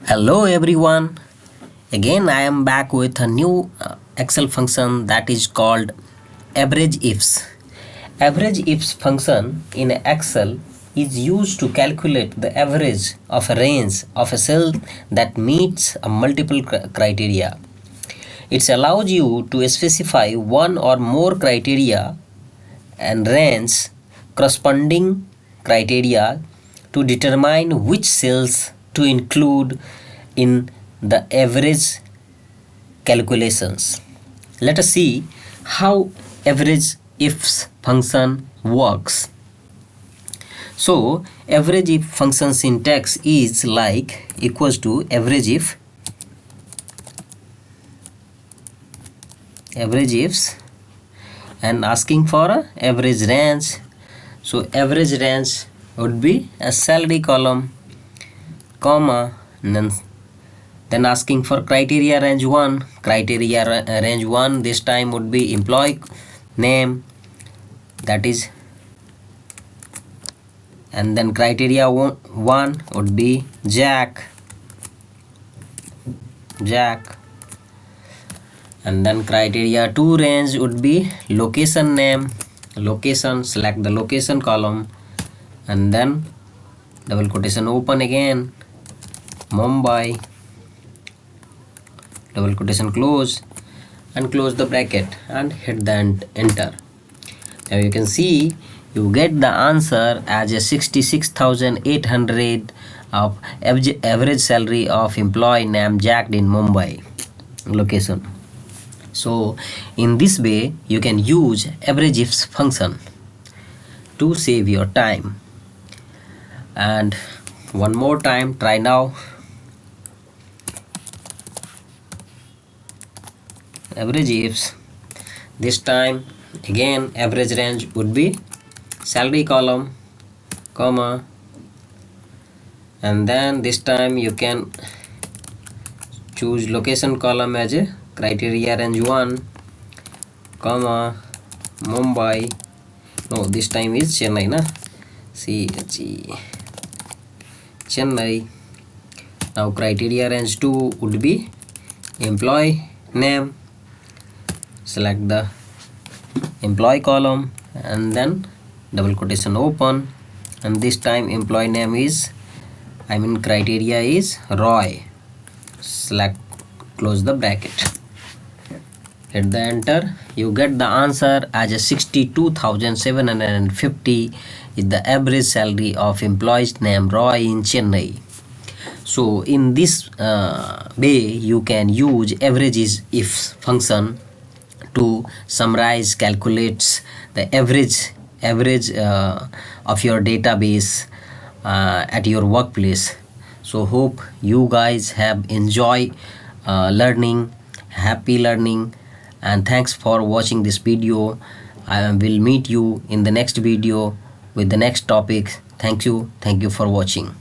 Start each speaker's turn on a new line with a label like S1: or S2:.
S1: Hello everyone. Again I am back with a new Excel function that is called AVERAGEifs. AVERAGEifs function in Excel is used to calculate the average of a range of a cell that meets a multiple criteria. It allows you to specify one or more criteria and range corresponding criteria to determine which cells to include in the average calculations. Let us see how AVERAGEifs function works. So AVERAGEif function syntax is like equals to AVERAGEifs and asking for a average range. So average range would be a salary column, comma, and then asking for criteria range 1. Criteria range 1 this time would be employee name, that is, and then criteria 1 would be Jack, and then criteria 2 range would be location name, location, select the location column, and then double quotation open again, Mumbai, double quotation close, and close the bracket and hit the enter. Now you can see you get the answer as a 66,800 of average salary of employee named Jack in Mumbai location. So in this way you can use AVERAGEifs function to save your time. And one more time, try now. AVERAGEifs, this time again average range would be salary column, comma, and then this time you can choose location column as a criteria range 1, comma, Mumbai, no, this time is Chennai, na, Chennai. Now criteria range 2 would be employee name, select the employee column and then double quotation open, and this time employee name is, criteria is Roy, select, close the bracket, hit the enter. You get the answer as a 62,750 is the average salary of employees named Roy in Chennai. So in this way you can use AVERAGEifs function to summarize, calculates the average of your database at your workplace. So hope you guys have enjoyed learning, happy learning, and thanks for watching this video. I will meet you in the next video with the next topic. Thank you for watching.